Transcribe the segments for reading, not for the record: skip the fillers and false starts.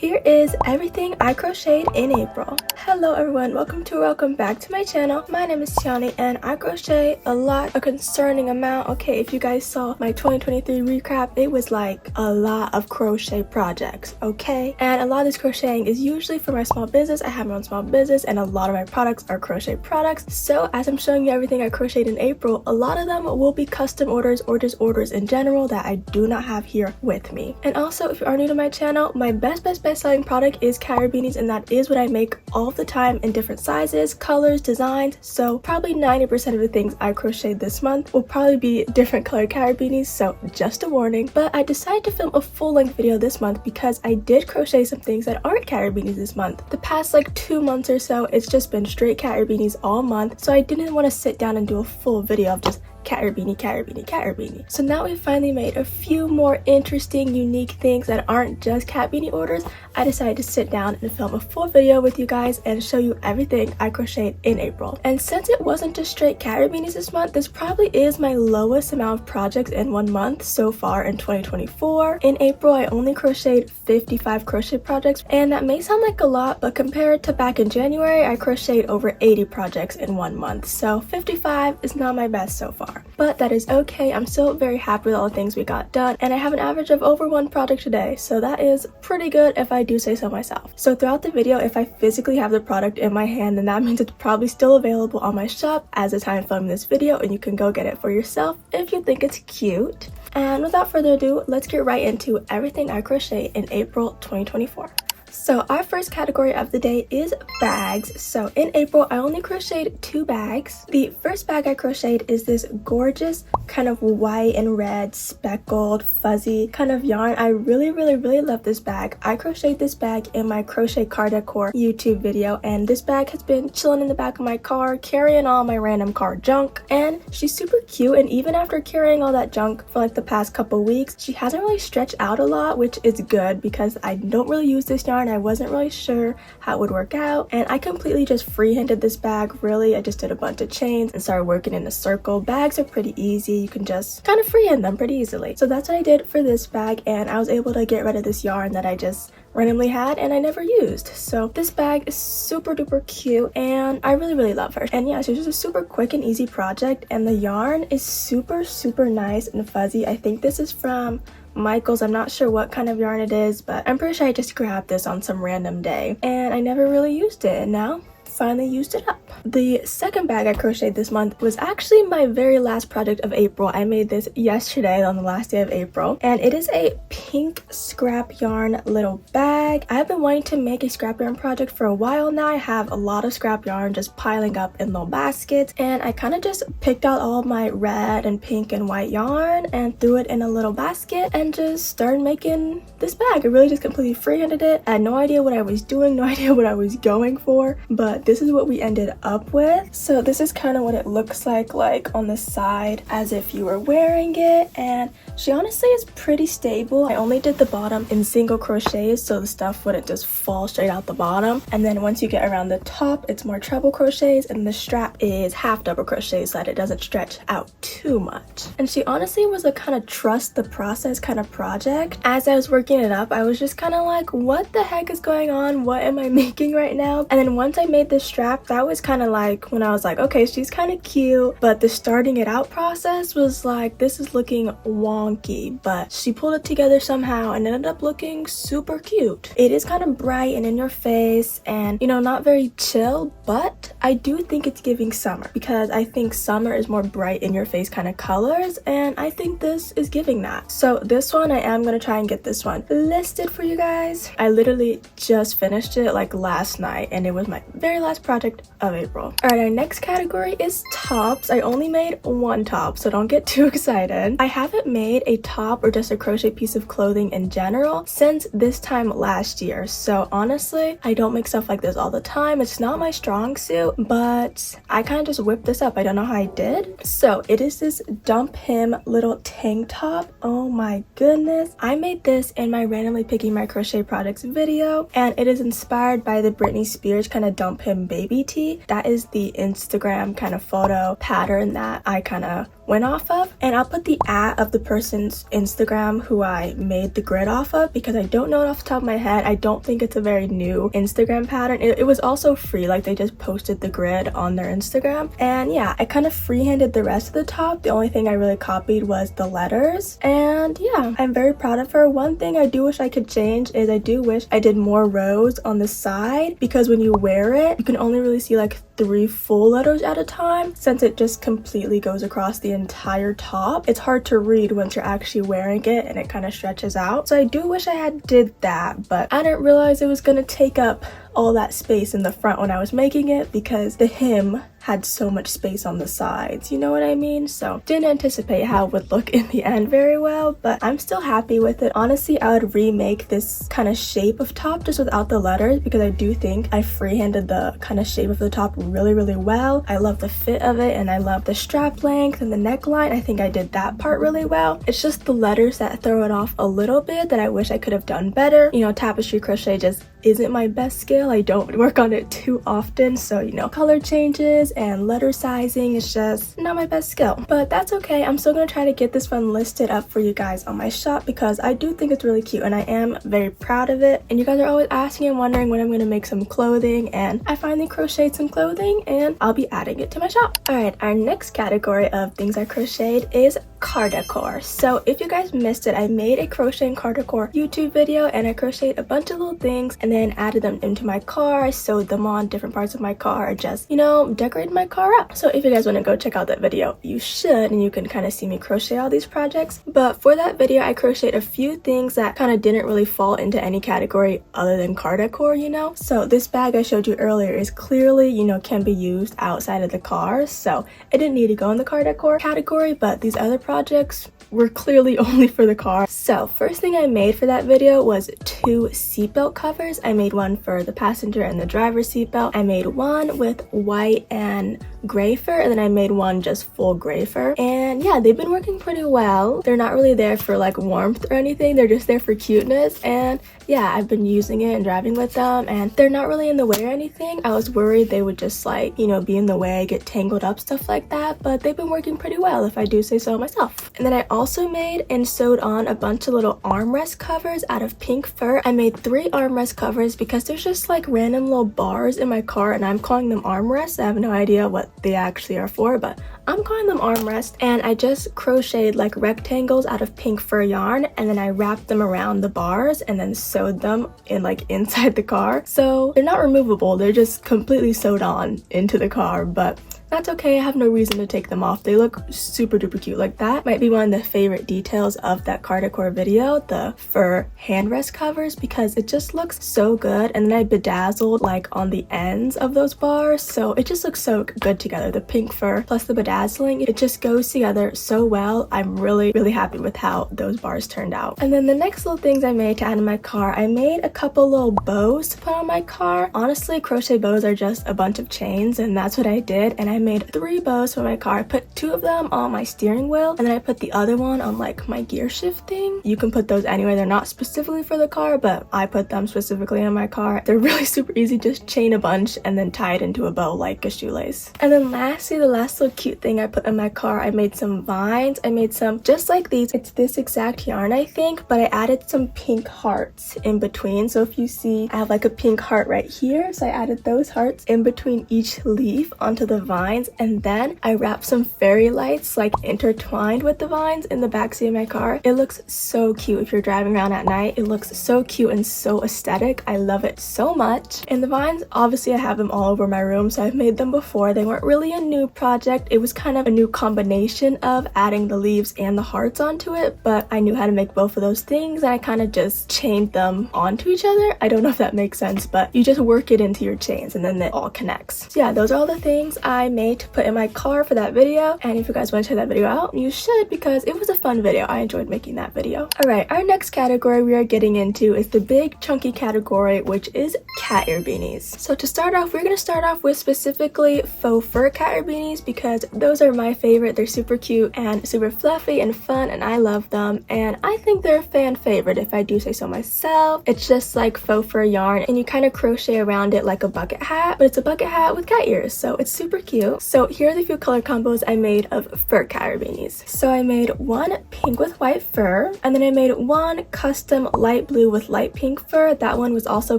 Here is everything I crocheted in April. Hello everyone, welcome back to my channel. My name is Tiani and I crochet a concerning amount. Okay, if you guys saw my 2023 recap, it was like a lot of crochet projects, okay? And a lot of this crocheting is usually for my small business. I have my own small business and a lot of my products are crochet products. So as I'm showing you everything I crocheted in April, a lot of them will be custom orders or just orders in general that I do not have here with me. And also, if you are new to my channel, my best selling product is cat beanies, and that is what I make all the time in different sizes, colors, designs. So probably 90% of the things I crocheted this month will probably be different colored cat beanies, so just a warning. But I decided to film a full-length video this month because I did crochet some things that aren't cat beanies this month. The past like 2 months or so, it's just been straight cat beanies all month, so I didn't want to sit down and do a full video of just cat beanie. So now we finally made a few more interesting, unique things that aren't just cat beanie orders. I decided to sit down and film a full video with you guys and show you everything I crocheted in April. And since it wasn't just straight cat beanies this month, this probably is my lowest amount of projects in 1 month so far in 2024. In April, I only crocheted 55 crochet projects, and that may sound like a lot, but compared to back in January, I crocheted over 80 projects in 1 month. So 55 is not my best so far. But that is okay. I'm still very happy with all the things we got done, and I have an average of over 1 project a day, so that is pretty good if I do say so myself. So throughout the video, if I physically have the product in my hand, then that means it's probably still available on my shop as the time I'm filming this video, and you can go get it for yourself if you think it's cute. And without further ado, let's get right into everything I crocheted in April 2024. So our first category of the day is bags. So in April, I only crocheted 2 bags. The first bag I crocheted is this gorgeous kind of white and red speckled fuzzy kind of yarn. I really love this bag. I crocheted this bag in my crochet car decor YouTube video, and this bag has been chilling in the back of my car carrying all my random car junk, and she's super cute. And even after carrying all that junk for like the past couple weeks, she hasn't really stretched out a lot, which is good because I don't really use this yarn. I wasn't really sure how it would work out, and I completely just freehanded this bag. Really, I just did a bunch of chains and started working in a circle. Bags are pretty easy. You can just kind of freehand them pretty easily. So that's what I did for this bag, and I was able to get rid of this yarn that I just randomly had and I never used. So this bag is super duper cute and I really love her. And yeah, she's just a super quick and easy project, and the yarn is super nice and fuzzy. I think this is from Michael's. I'm not sure what kind of yarn it is, but I'm pretty sure I just grabbed this on some random day and I never really used it, and now finally used it up. The second bag I crocheted this month was actually my very last project of April. I made this yesterday on the last day of April, and it is a pink scrap yarn little bag. I've been wanting to make a scrap yarn project for a while now. I have a lot of scrap yarn just piling up in little baskets, and I kind of just picked out all my red and pink and white yarn and threw it in a little basket and just started making this bag. I really just completely freehanded it. I had no idea what I was doing, no idea what I was going for, but this is what we ended up with. So this is kind of what it looks like on the side as if you were wearing it, and she honestly is pretty stable. I only did the bottom in single crochets so the stuff wouldn't just fall straight out the bottom, and then once you get around the top, it's more treble crochets, and the strap is half double crochets so that it doesn't stretch out too much. And she honestly was a kind of trust the process kind of project. As I was working it up, I was just kind of like, what the heck is going on? What am I making right now? And then once I made the strap, that was kind of like when I was like, okay, she's kind of cute, but the starting it out process was like, this is looking wonky, but she pulled it together somehow and ended up looking super cute. It is kind of bright and in your face and, you know, not very chill, but I do think it's giving summer because I think summer is more bright in your face kind of colors, and I think this is giving that. So this one, I am going to try and get this one listed for you guys. I literally just finished it like last night, and it was my very last project of April. Alright, our next category is tops. I only made 1 top, so don't get too excited. I haven't made a top or just a crochet piece of clothing in general since this time last year, so honestly, I don't make stuff like this all the time. It's not my strong suit, but I kind of just whipped this up. I don't know how I did. So it is this dump hem little tank top. Oh my goodness. I made this in my randomly picking my crochet products video, and it is inspired by the Britney Spears kind of dump hem baby tee. That is the Instagram kind of photo pattern that I kind of went off of, and I'll put the of the person's Instagram who I made the grid off of, because I don't know it off the top of my head. I don't think it's a very new Instagram pattern. It was also free, like they just posted the grid on their Instagram. And yeah, I kind of freehanded the rest of the top. The only thing I really copied was the letters. And yeah, I'm very proud of her. One thing I do wish I could change is I do wish I did more rows on the side, because when you wear it, you can only really see like 3 full letters at a time, since it just completely goes across the entire top. It's hard to read once you're actually wearing it, and it kind of stretches out. So I do wish I had did that, but I didn't realize it was gonna take up all that space in the front when I was making it, because the hem had so much space on the sides, you know what I mean? So didn't anticipate how it would look in the end very well, but I'm still happy with it. Honestly, I would remake this kind of shape of top just without the letters, because I do think I freehanded the kind of shape of the top really well. I love the fit of it, and I love the strap length and the neckline. I think I did that part really well. It's just the letters that throw it off a little bit that I wish I could have done better. You know, tapestry crochet just isn't my best skill. I don't work on it too often, so you know, color changes and letter sizing is just not my best skill, but that's okay. I'm still gonna try to get this one listed up for you guys on my shop, because I do think it's really cute and I am very proud of it. And you guys are always asking and wondering when I'm gonna make some clothing, and I finally crocheted some clothing and I'll be adding it to my shop. All right, our next category of things I crocheted is car decor. So if you guys missed it, I made a crochet and car decor YouTube video, and I crocheted a bunch of little things and then added them into my car. I sewed them on different parts of my car, just, you know, decorated my car up. So if you guys want to go check out that video, you should, and you can kind of see me crochet all these projects. But for that video, I crocheted a few things that kind of didn't really fall into any category other than car decor, you know? So this bag I showed you earlier is clearly, you know, can be used outside of the car, so it didn't need to go in the car decor category, but these other projects were clearly only for the car. So first thing I made for that video was 2 seatbelt covers. I made one for the passenger and the driver's seatbelt. I made one with white and gray fur, and then I made one just full gray fur. And yeah, they've been working pretty well. They're not really there for like warmth or anything, they're just there for cuteness. And yeah, I've been using it and driving with them, and they're not really in the way or anything. I was worried they would just like, you know, be in the way, get tangled up, stuff like that, but they've been working pretty well, if I do say so myself. And then I also made and sewed on a bunch of little armrest covers out of pink fur. I made 3 armrest covers because there's just like random little bars in my car, and I'm calling them armrests. I have no idea what they actually are for, but I'm calling them armrests. And I just crocheted like rectangles out of pink fur yarn, and then I wrapped them around the bars and then sewed them in like inside the car. So they're not removable, they're just completely sewed on into the car, but that's okay. I have no reason to take them off. They look super duper cute. Like that might be one of the favorite details of that car decor video, the fur handrest covers, because it just looks so good. And then I bedazzled like on the ends of those bars, so it just looks so good together. The pink fur plus the bedazzling, it just goes together so well. I'm really happy with how those bars turned out. And then the next little things I made to add in my car, I made a couple little bows to put on my car. Honestly, crochet bows are just a bunch of chains, and that's what I did. And I made 3 bows for my car. I put 2 of them on my steering wheel, and then I put the other one on like my gear shift thing. You can put those anywhere. They're not specifically for the car, but I put them specifically on my car. They're really super easy. Just chain a bunch and then tie it into a bow like a shoelace. And then lastly, the last little cute thing I put in my car, I made some vines. I made some just like these. It's this exact yarn, I think, but I added some pink hearts in between. So if you see, I have like a pink heart right here, so I added those hearts in between each leaf onto the vine. And then I wrapped some fairy lights like intertwined with the vines in the backseat of my car. It looks so cute if you're driving around at night. It looks so cute and so aesthetic. I love it so much. And the vines, obviously I have them all over my room, so I've made them before. They weren't really a new project. It was kind of a new combination of adding the leaves and the hearts onto it, but I knew how to make both of those things, and I kind of just chained them onto each other. I don't know if that makes sense, but you just work it into your chains and then it all connects. So yeah, those are all the things I made to put in my car for that video. And if you guys want to check that video out, you should, because it was a fun video. I enjoyed making that video. All right, our next category we are getting into is the big chunky category, which is cat ear beanies. So to start off, we're going to start off with specifically faux fur cat ear beanies, because those are my favorite. They're super cute and super fluffy and fun, and I love them, and I think they're a fan favorite if I do say so myself. It's just like faux fur yarn, and you kind of crochet around it like a bucket hat, but it's a bucket hat with cat ears, so it's super cute. cute. So here are the few color combos I made of fur cat ear beanies. So I made one pink with white fur, and then I made one custom light blue with light pink fur. That one was also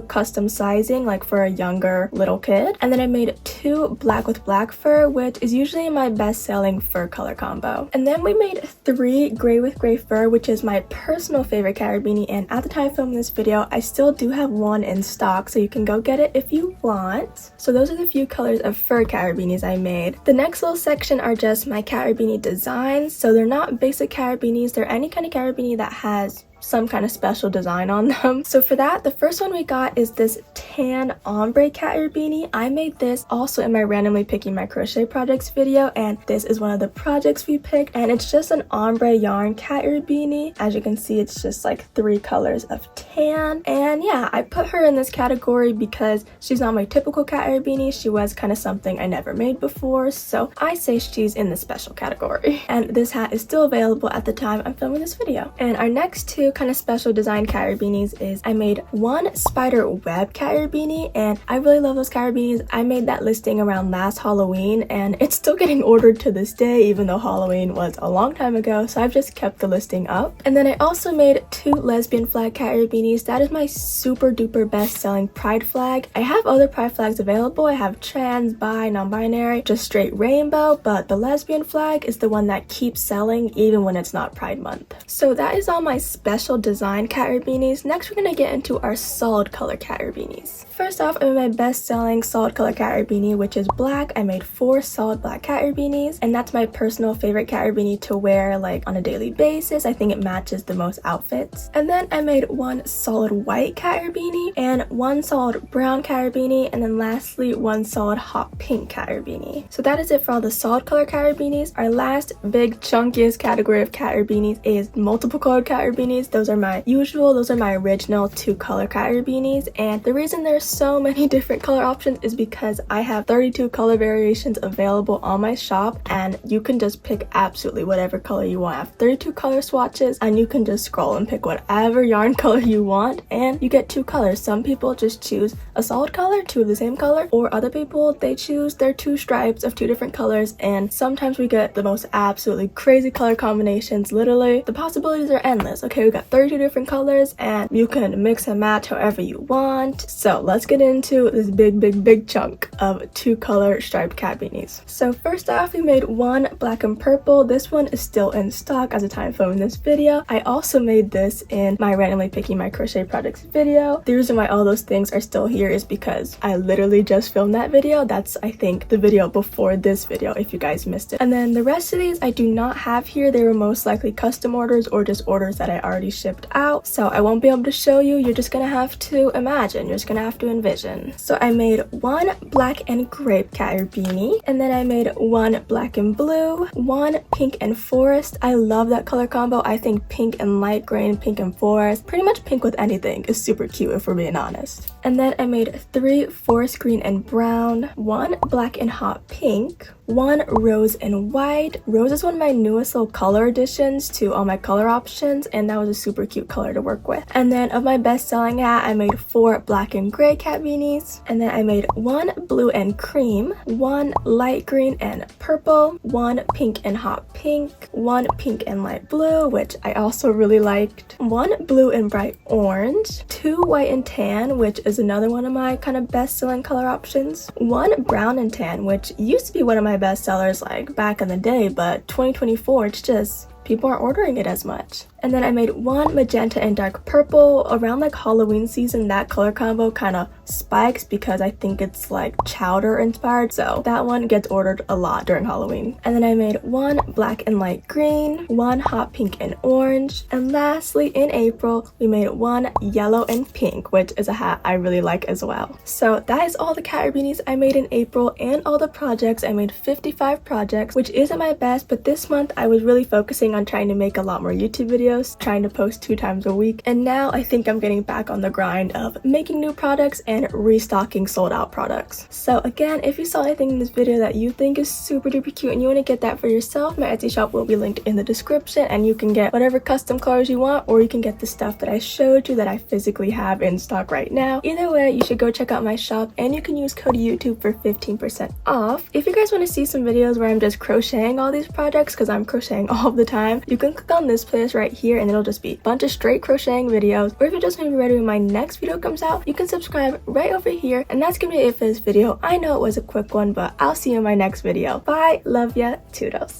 custom sizing, like for a younger little kid. And then I made two black with black fur, which is usually my best-selling fur color combo. And then we made three gray with gray fur, which is my personal favorite cat ear beanie, and at the time of filming this video, I still do have one in stock, so you can go get it if you want. So those are the few colors of fur cat ear beanies I made. The next little section are just my cat ear beanie designs. So they're not basic cat ear beanies, they're any kind of cat ear beanie that has some kind of special design on them. So for that, the first one we got is this tan ombre cat ear beanie. I made this also in my randomly picking my crochet projects video, and this is one of the projects we picked, and it's just an ombre yarn cat ear beanie. As you can see, it's just like three colors of tan, and yeah, I put her in this category because she's not my typical cat ear beanie. She was kind of something I never made before, so I say she's in the special category. And this hat is still available at the time I'm filming this video. And our next two kind of special design cat ear beanies is I made one spider web cat ear beanie, and I really love those cat ear beanies. I made that listing around last Halloween, and it's still getting ordered to this day, even though Halloween was a long time ago, so I've just kept the listing up. And then I also made two lesbian flag cat ear beanies. That is my super duper best selling pride flag. I have other pride flags available. I have trans, bi, non-binary, just straight rainbow, but the lesbian flag is the one that keeps selling even when it's not Pride Month. So that is all my special design cat ear beanies. Next, we're gonna get into our solid color cat ear beanies. First off, I made my best selling solid color cat ear beanie, which is black. I made four solid black cat ear beanies, and that's my personal favorite cat ear beanie to wear like on a daily basis. I think it matches the most outfits. And then I made one solid white cat ear beanie and one solid brown cat ear beanie, and then lastly one solid hot pink cat ear beanie. So that is it for all the solid color cat ear beanies. Our last big chunkiest category of cat ear beanies is multiple colored cat ear beanies. Those are my original two color cat ear beanies, and the reason there's so many different color options is because I have 32 color variations available on my shop, and you can just pick absolutely whatever color you want. I have 32 color swatches, and you can just scroll and pick whatever yarn color you want, and you get two colors. Some people just choose a solid color, two of the same color, or other people, they choose their two stripes of two different colors, and sometimes we get the most absolutely crazy color combinations. Literally, the possibilities are endless. Okay, we got 32 different colors, and you can mix and match however you want. So let's get into this big chunk of two color striped cat beanies. So first off, we made one black and purple. This one is still in stock as the time of filming this video. I also made this in my randomly picking my crochet projects video. The reason why all those things are still here is because I literally just filmed that video. That's, I think, the video before this video, if you guys missed it. And then the rest of these I do not have here. They were most likely custom orders or just orders that I already shipped out, so I won't be able to show you. You're just gonna have to imagine, you're just gonna have to envision. So I made one black and grape cat ear beanie, and then I made one black and blue, one pink and forest. I love that color combo. I think pink and light green, pink and forest, pretty much pink with anything is super cute if we're being honest. And then I made three forest green and brown, one black and hot pink, one rose and white. Rose is one of my newest little color additions to all my color options, and that was a super cute color to work with. And then of my best selling hat, I made four black and gray cat beanies, and then I made one blue and cream, one light green and purple, one pink and hot pink, one pink and light blue, which I also really liked, one blue and bright orange, two white and tan, which is another one of my kind of best selling color options, one brown and tan, which used to be one of my best sellers like back in the day, but 2024, it's just people aren't ordering it as much. And then I made one magenta and dark purple. Around like Halloween season, that color combo kind of spikes because I think it's like chowder inspired, so that one gets ordered a lot during Halloween. And then I made one black and light green, one hot pink and orange, and lastly in April we made one yellow and pink, which is a hat I really like as well. So that is all the cat ear beanies I made in April and all the projects. I made 55 projects, which isn't my best, but this month I was really focusing on trying to make a lot more YouTube videos videos, trying to post 2 times a week, and now I think I'm getting back on the grind of making new products and restocking sold out products. So again, if you saw anything in this video that you think is super duper cute and you want to get that for yourself, my Etsy shop will be linked in the description, and you can get whatever custom colors you want, or you can get the stuff that I showed you that I physically have in stock right now. Either way, you should go check out my shop, and you can use code YouTube for 15% off. If you guys want to see some videos where I'm just crocheting all these projects, because I'm crocheting all the time, you can click on this playlist right here and it'll just be a bunch of straight crocheting videos. Or if you just want to be ready when my next video comes out, you can subscribe right over here. And that's gonna be it for this video. I know it was a quick one, but I'll see you in my next video. Bye, love ya, toodles.